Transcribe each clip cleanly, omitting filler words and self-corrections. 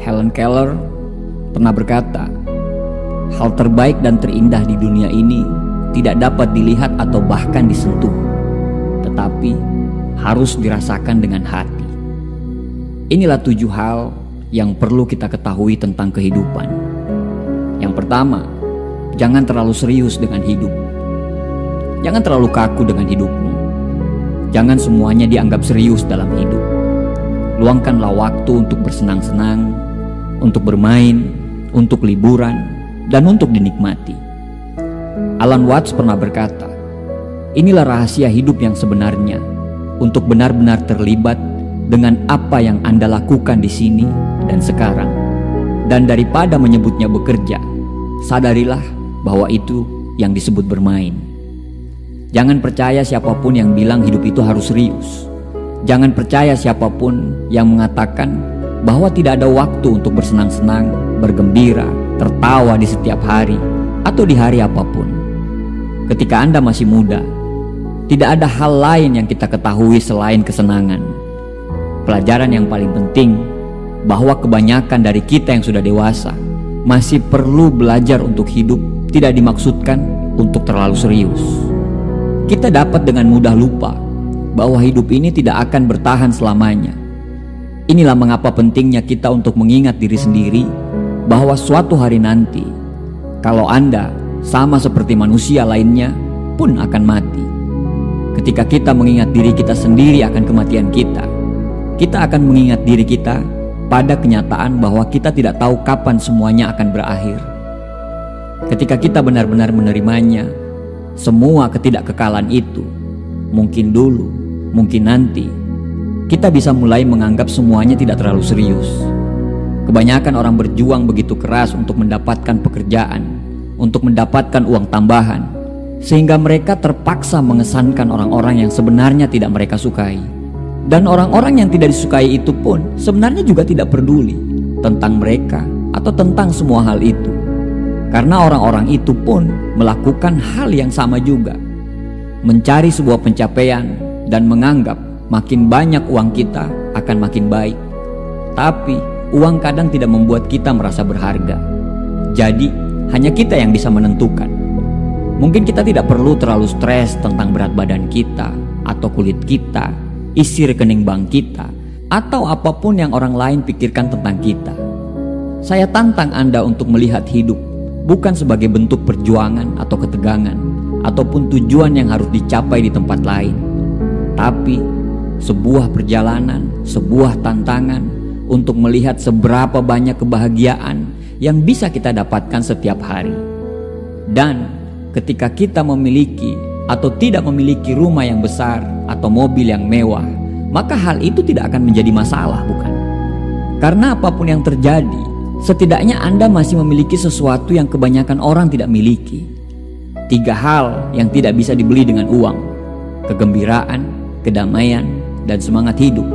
Helen Keller pernah berkata, hal terbaik dan terindah di dunia ini tidak dapat dilihat atau bahkan disentuh, tetapi harus dirasakan dengan hati. Inilah 7 hal yang perlu kita ketahui tentang kehidupan. Yang pertama, jangan terlalu serius dengan hidup. Jangan terlalu kaku dengan hidupmu. Jangan semuanya dianggap serius dalam hidup. Luangkanlah waktu untuk bersenang-senang, untuk bermain, untuk liburan, dan untuk dinikmati. Alan Watts pernah berkata, inilah rahasia hidup yang sebenarnya, untuk benar-benar terlibat dengan apa yang Anda lakukan di sini dan sekarang. Dan daripada menyebutnya bekerja, sadarilah bahwa itu yang disebut bermain. Jangan percaya siapapun yang bilang hidup itu harus serius. Jangan percaya siapapun yang mengatakan bahwa tidak ada waktu untuk bersenang-senang, bergembira, tertawa di setiap hari atau di hari apapun. Ketika Anda masih muda, tidak ada hal lain yang kita ketahui selain kesenangan. Pelajaran yang paling penting bahwa kebanyakan dari kita yang sudah dewasa masih perlu belajar untuk hidup tidak dimaksudkan untuk terlalu serius. Kita dapat dengan mudah lupa bahwa hidup ini tidak akan bertahan selamanya. Inilah mengapa pentingnya kita untuk mengingat diri sendiri bahwa suatu hari nanti, kalau Anda sama seperti manusia lainnya pun akan mati. Ketika kita mengingat diri kita sendiri akan kematian kita akan mengingat diri kita pada kenyataan bahwa kita tidak tahu kapan semuanya akan berakhir. Ketika kita benar-benar menerimanya, semua ketidakkekalan itu, mungkin dulu, mungkin nanti, kita bisa mulai menganggap semuanya tidak terlalu serius. Kebanyakan orang berjuang begitu keras untuk mendapatkan pekerjaan, untuk mendapatkan uang tambahan, sehingga mereka terpaksa mengesankan orang-orang yang sebenarnya tidak mereka sukai. Dan orang-orang yang tidak disukai itu pun sebenarnya juga tidak peduli tentang mereka atau tentang semua hal itu. Karena orang-orang itu pun melakukan hal yang sama juga, mencari sebuah pencapaian dan menganggap makin banyak uang kita akan makin baik. Tapi uang kadang tidak membuat kita merasa berharga. Jadi hanya kita yang bisa menentukan. Mungkin kita tidak perlu terlalu stres tentang berat badan kita, atau kulit kita, isi rekening bank kita, atau apapun yang orang lain pikirkan tentang kita. Saya tantang Anda untuk melihat hidup bukan sebagai bentuk perjuangan atau ketegangan, ataupun tujuan yang harus dicapai di tempat lain, tapi sebuah perjalanan, sebuah tantangan untuk melihat seberapa banyak kebahagiaan yang bisa kita dapatkan setiap hari. Dan ketika kita memiliki atau tidak memiliki rumah yang besar atau mobil yang mewah, maka hal itu tidak akan menjadi masalah, bukan? Karena apapun yang terjadi, setidaknya Anda masih memiliki sesuatu yang kebanyakan orang tidak miliki. 3 hal yang tidak bisa dibeli dengan uang: kegembiraan, kedamaian, dan semangat hidup.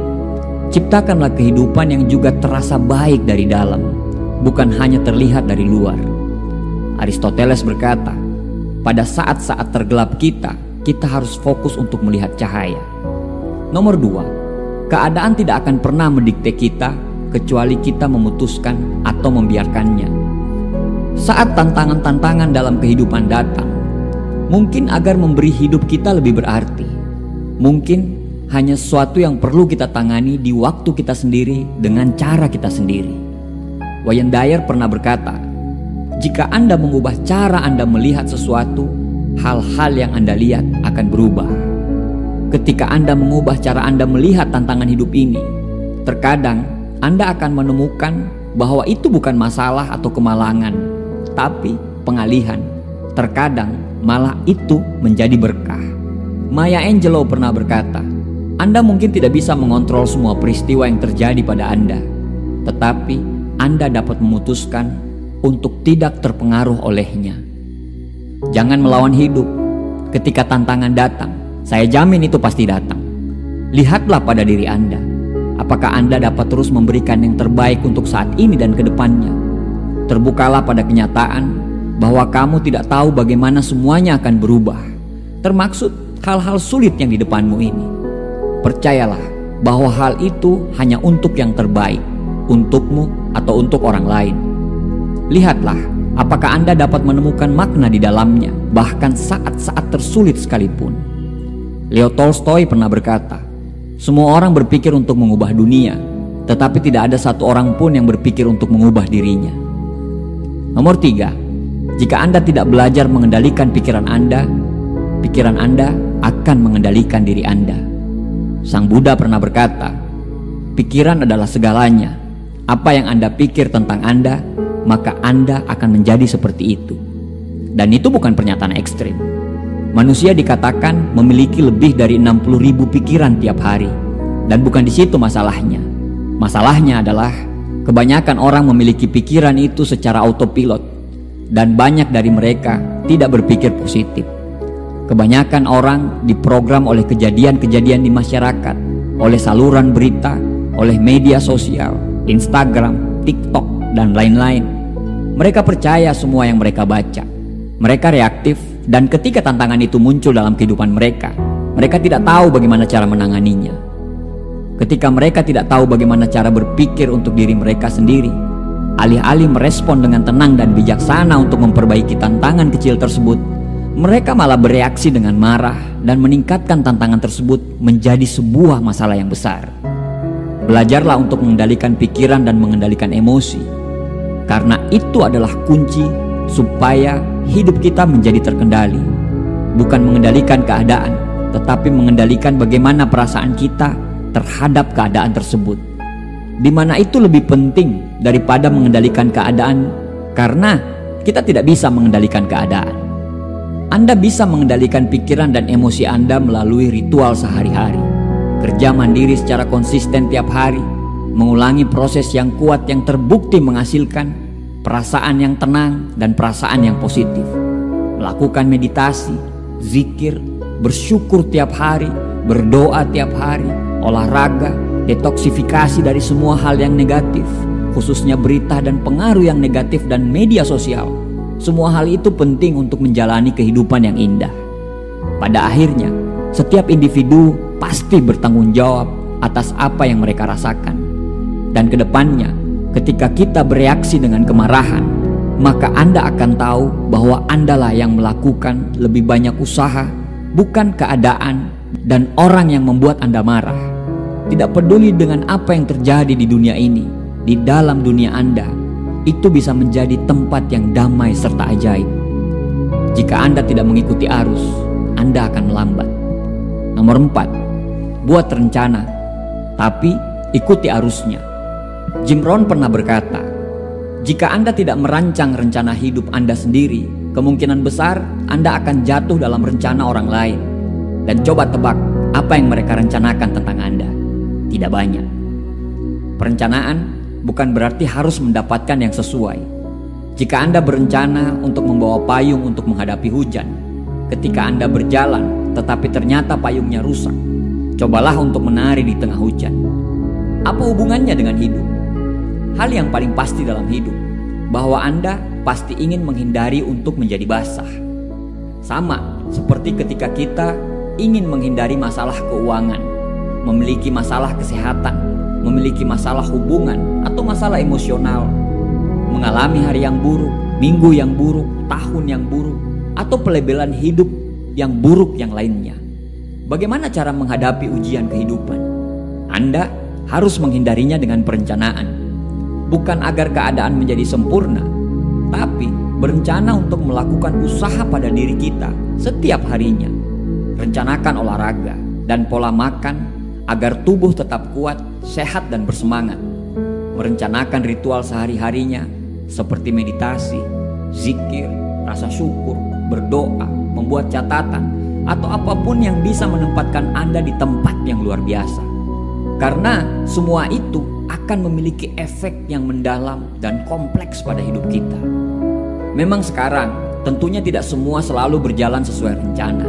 Ciptakanlah kehidupan yang juga terasa baik dari dalam, bukan hanya terlihat dari luar. Aristoteles berkata, pada saat-saat tergelap kita harus fokus untuk melihat cahaya. Nomor 2, keadaan tidak akan pernah mendikte kita kecuali kita memutuskan atau membiarkannya. Saat tantangan-tantangan dalam kehidupan datang, mungkin agar memberi hidup kita lebih berarti, mungkin hanya sesuatu yang perlu kita tangani di waktu kita sendiri dengan cara kita sendiri. Wayne Dyer pernah berkata, jika Anda mengubah cara Anda melihat sesuatu, hal-hal yang Anda lihat akan berubah. Ketika Anda mengubah cara Anda melihat tantangan hidup ini, terkadang Anda akan menemukan bahwa itu bukan masalah atau kemalangan, tapi pengalihan. Terkadang malah itu menjadi berkah. Maya Angelou pernah berkata, Anda mungkin tidak bisa mengontrol semua peristiwa yang terjadi pada Anda, tetapi Anda dapat memutuskan untuk tidak terpengaruh olehnya. Jangan melawan hidup. Ketika tantangan datang, saya jamin itu pasti datang. Lihatlah pada diri Anda. Apakah Anda dapat terus memberikan yang terbaik untuk saat ini dan ke depannya? Terbukalah pada kenyataan bahwa kamu tidak tahu bagaimana semuanya akan berubah, termaksud hal-hal sulit yang di depanmu ini. Percayalah bahwa hal itu hanya untuk yang terbaik, untukmu atau untuk orang lain. Lihatlah apakah Anda dapat menemukan makna di dalamnya, bahkan saat-saat tersulit sekalipun. Leo Tolstoy pernah berkata, semua orang berpikir untuk mengubah dunia, tetapi tidak ada satu orang pun yang berpikir untuk mengubah dirinya. Nomor 3, jika Anda tidak belajar mengendalikan pikiran Anda akan mengendalikan diri Anda. Sang Buddha pernah berkata, pikiran adalah segalanya. Apa yang Anda pikir tentang Anda, maka Anda akan menjadi seperti itu. Dan itu bukan pernyataan ekstrim. Manusia dikatakan memiliki lebih dari 60.000 pikiran tiap hari. Dan bukan di situ masalahnya. Masalahnya adalah kebanyakan orang memiliki pikiran itu secara autopilot, dan banyak dari mereka tidak berpikir positif. Kebanyakan orang diprogram oleh kejadian-kejadian di masyarakat, oleh saluran berita, oleh media sosial, Instagram, TikTok, dan lain-lain. Mereka percaya semua yang mereka baca. Mereka reaktif, dan ketika tantangan itu muncul dalam kehidupan mereka, mereka tidak tahu bagaimana cara menanganinya. Ketika mereka tidak tahu bagaimana cara berpikir untuk diri mereka sendiri, alih-alih merespon dengan tenang dan bijaksana untuk memperbaiki tantangan kecil tersebut, mereka malah bereaksi dengan marah dan meningkatkan tantangan tersebut menjadi sebuah masalah yang besar. Belajarlah untuk mengendalikan pikiran dan mengendalikan emosi, karena itu adalah kunci supaya hidup kita menjadi terkendali. Bukan mengendalikan keadaan, tetapi mengendalikan bagaimana perasaan kita terhadap keadaan tersebut. Di mana itu lebih penting daripada mengendalikan keadaan, karena kita tidak bisa mengendalikan keadaan. Anda bisa mengendalikan pikiran dan emosi Anda melalui ritual sehari-hari, kerja mandiri secara konsisten tiap hari, mengulangi proses yang kuat yang terbukti menghasilkan perasaan yang tenang dan perasaan yang positif, melakukan meditasi, zikir, bersyukur tiap hari, berdoa tiap hari, olahraga, detoksifikasi dari semua hal yang negatif, khususnya berita dan pengaruh yang negatif dan media sosial. Semua hal itu penting untuk menjalani kehidupan yang indah. Pada akhirnya, setiap individu pasti bertanggung jawab atas apa yang mereka rasakan. Dan kedepannya, ketika kita bereaksi dengan kemarahan, maka Anda akan tahu bahwa Andalah yang melakukan lebih banyak usaha, bukan keadaan dan orang yang membuat Anda marah. Tidak peduli dengan apa yang terjadi di dunia ini, di dalam dunia Anda, itu bisa menjadi tempat yang damai serta ajaib. Jika Anda tidak mengikuti arus, Anda akan melambat. Nomor 4, buat rencana, tapi ikuti arusnya. Jim Rohn pernah berkata, jika Anda tidak merancang rencana hidup Anda sendiri, kemungkinan besar Anda akan jatuh dalam rencana orang lain. Dan coba tebak apa yang mereka rencanakan tentang Anda. Tidak banyak. Perencanaan bukan berarti harus mendapatkan yang sesuai. Jika Anda berencana untuk membawa payung untuk menghadapi hujan, ketika Anda berjalan tetapi ternyata payungnya rusak, cobalah untuk menari di tengah hujan. Apa hubungannya dengan hidup? Hal yang paling pasti dalam hidup, bahwa Anda pasti ingin menghindari untuk menjadi basah. Sama seperti ketika kita ingin menghindari masalah keuangan, memiliki masalah kesehatan, memiliki masalah hubungan atau masalah emosional, mengalami hari yang buruk, minggu yang buruk, tahun yang buruk, atau pelabelan hidup yang buruk yang lainnya. Bagaimana cara menghadapi ujian kehidupan? Anda harus menghindarinya dengan perencanaan. Bukan agar keadaan menjadi sempurna, tapi berencana untuk melakukan usaha pada diri kita setiap harinya. Rencanakan olahraga dan pola makan agar tubuh tetap kuat, sehat, dan bersemangat. Merencanakan ritual sehari-harinya seperti meditasi, zikir, rasa syukur, berdoa, membuat catatan, atau apapun yang bisa menempatkan Anda di tempat yang luar biasa. Karena semua itu akan memiliki efek yang mendalam dan kompleks pada hidup kita. Memang sekarang tentunya tidak semua selalu berjalan sesuai rencana.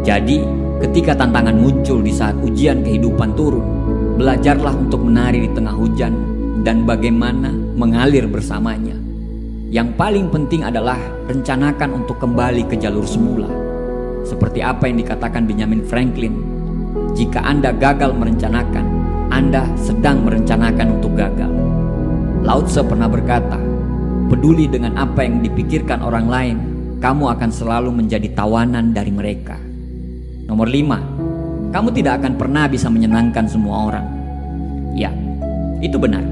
Jadi ketika tantangan muncul di saat ujian kehidupan turun, belajarlah untuk menari di tengah hujan dan bagaimana mengalir bersamanya. Yang paling penting adalah rencanakan untuk kembali ke jalur semula. Seperti apa yang dikatakan Benjamin Franklin, jika Anda gagal merencanakan, Anda sedang merencanakan untuk gagal. Lao Tse pernah berkata, peduli dengan apa yang dipikirkan orang lain, kamu akan selalu menjadi tawanan dari mereka. Nomor 5, kamu tidak akan pernah bisa menyenangkan semua orang. Ya, itu benar.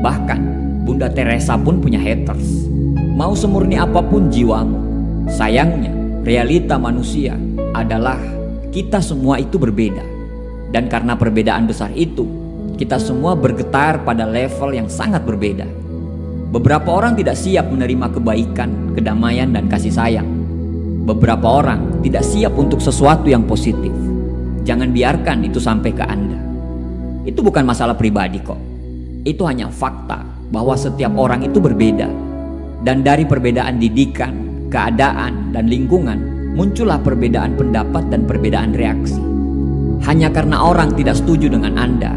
Bahkan Bunda Teresa pun punya haters. Mau semurni apapun jiwamu, sayangnya realita manusia adalah kita semua itu berbeda. Dan karena perbedaan besar itu, kita semua bergetar pada level yang sangat berbeda. Beberapa orang tidak siap menerima kebaikan, kedamaian, dan kasih sayang. Beberapa orang tidak siap untuk sesuatu yang positif. Jangan biarkan itu sampai ke Anda. Itu bukan masalah pribadi kok. Itu hanya fakta bahwa setiap orang itu berbeda. Dan dari perbedaan didikan, keadaan, dan lingkungan, muncullah perbedaan pendapat dan perbedaan reaksi. Hanya karena orang tidak setuju dengan Anda,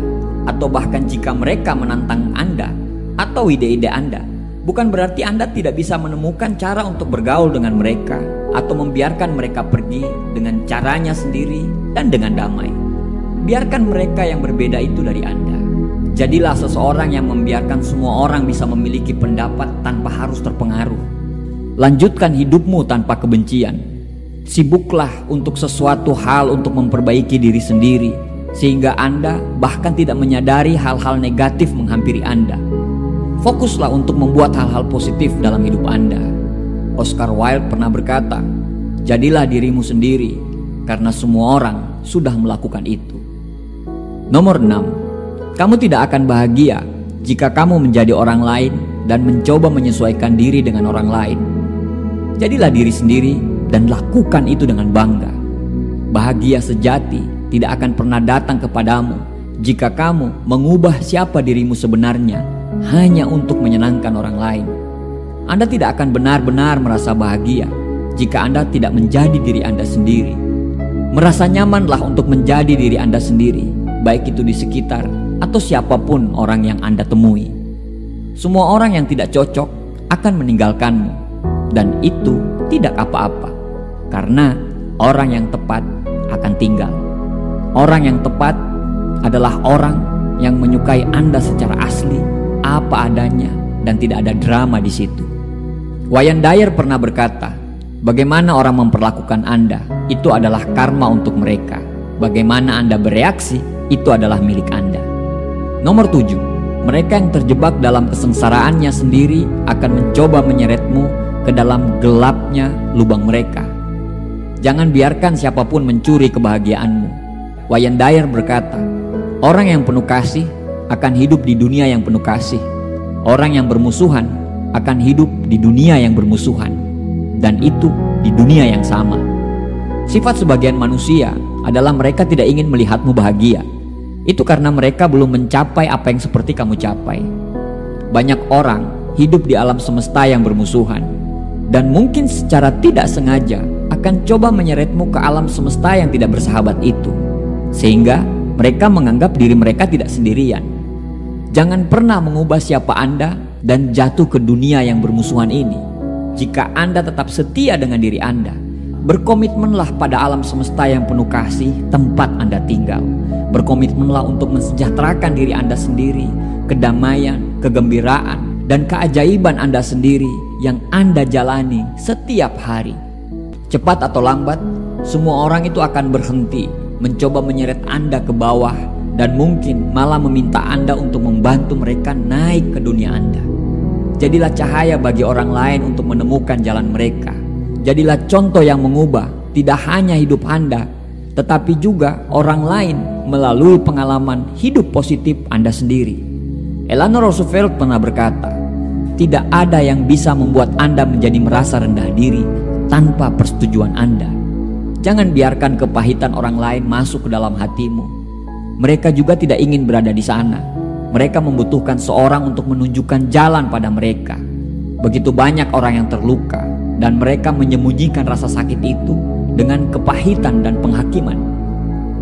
atau bahkan jika mereka menantang Anda atau ide-ide Anda, bukan berarti Anda tidak bisa menemukan cara untuk bergaul dengan mereka atau membiarkan mereka pergi dengan caranya sendiri dan dengan damai. Biarkan mereka yang berbeda itu dari Anda. Jadilah seseorang yang membiarkan semua orang bisa memiliki pendapat tanpa harus terpengaruh. Lanjutkan hidupmu tanpa kebencian. Sibuklah untuk sesuatu hal untuk memperbaiki diri sendiri, sehingga Anda bahkan tidak menyadari hal-hal negatif menghampiri Anda. Fokuslah untuk membuat hal-hal positif dalam hidup Anda. Oscar Wilde pernah berkata, jadilah dirimu sendiri, karena semua orang sudah melakukan itu. Nomor 6, kamu tidak akan bahagia jika kamu menjadi orang lain dan mencoba menyesuaikan diri dengan orang lain. Jadilah diri sendiri dan lakukan itu dengan bangga. Bahagia sejati tidak akan pernah datang kepadamu jika kamu mengubah siapa dirimu sebenarnya hanya untuk menyenangkan orang lain. Anda tidak akan benar-benar merasa bahagia jika Anda tidak menjadi diri Anda sendiri. Merasa nyamanlah untuk menjadi diri Anda sendiri, baik itu di sekitar atau siapapun orang yang Anda temui. Semua orang yang tidak cocok akan meninggalkanmu, dan itu tidak apa-apa, karena orang yang tepat akan tinggal. Orang yang tepat adalah orang yang menyukai Anda secara asli, apa adanya, dan tidak ada drama di situ. Wayne Dyer pernah berkata, bagaimana orang memperlakukan Anda, itu adalah karma untuk mereka. Bagaimana Anda bereaksi, itu adalah milik Anda. Nomor 7, mereka yang terjebak dalam kesengsaraannya sendiri akan mencoba menyeretmu ke dalam gelapnya lubang mereka. Jangan biarkan siapapun mencuri kebahagiaanmu. Wayne Dyer berkata, orang yang penuh kasih akan hidup di dunia yang penuh kasih. Orang yang bermusuhan akan hidup di dunia yang bermusuhan, dan itu di dunia yang sama. Sifat sebagian manusia adalah mereka tidak ingin melihatmu bahagia. Itu karena mereka belum mencapai apa yang seperti kamu capai. Banyak orang hidup di alam semesta yang bermusuhan, dan mungkin secara tidak sengaja akan coba menyeretmu ke alam semesta yang tidak bersahabat itu, sehingga mereka menganggap diri mereka tidak sendirian. Jangan pernah mengubah siapa Anda dan jatuh ke dunia yang bermusuhan ini. Jika Anda tetap setia dengan diri Anda, berkomitmenlah pada alam semesta yang penuh kasih tempat Anda tinggal. Berkomitmenlah untuk mensejahterakan diri Anda sendiri, kedamaian, kegembiraan, dan keajaiban Anda sendiri yang Anda jalani setiap hari. Cepat atau lambat, semua orang itu akan berhenti mencoba menyeret Anda ke bawah, dan mungkin malah meminta Anda untuk membantu mereka naik ke dunia Anda. Jadilah cahaya bagi orang lain untuk menemukan jalan mereka. Jadilah contoh yang mengubah tidak hanya hidup Anda, tetapi juga orang lain melalui pengalaman hidup positif Anda sendiri. Eleanor Roosevelt pernah berkata, tidak ada yang bisa membuat Anda menjadi merasa rendah diri tanpa persetujuan Anda. Jangan biarkan kepahitan orang lain masuk ke dalam hatimu. Mereka juga tidak ingin berada di sana. Mereka membutuhkan seorang untuk menunjukkan jalan pada mereka. Begitu banyak orang yang terluka, dan mereka menyembunyikan rasa sakit itu dengan kepahitan dan penghakiman.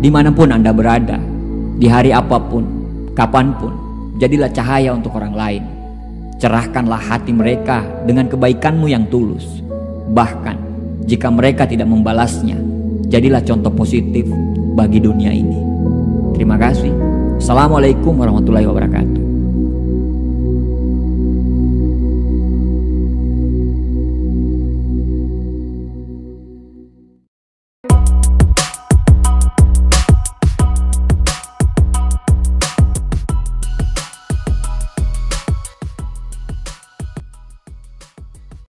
Dimanapun Anda berada, di hari apapun, kapanpun, jadilah cahaya untuk orang lain. Cerahkanlah hati mereka dengan kebaikanmu yang tulus. Bahkan jika mereka tidak membalasnya, jadilah contoh positif bagi dunia ini. Terima kasih. Assalamualaikum warahmatullahi wabarakatuh.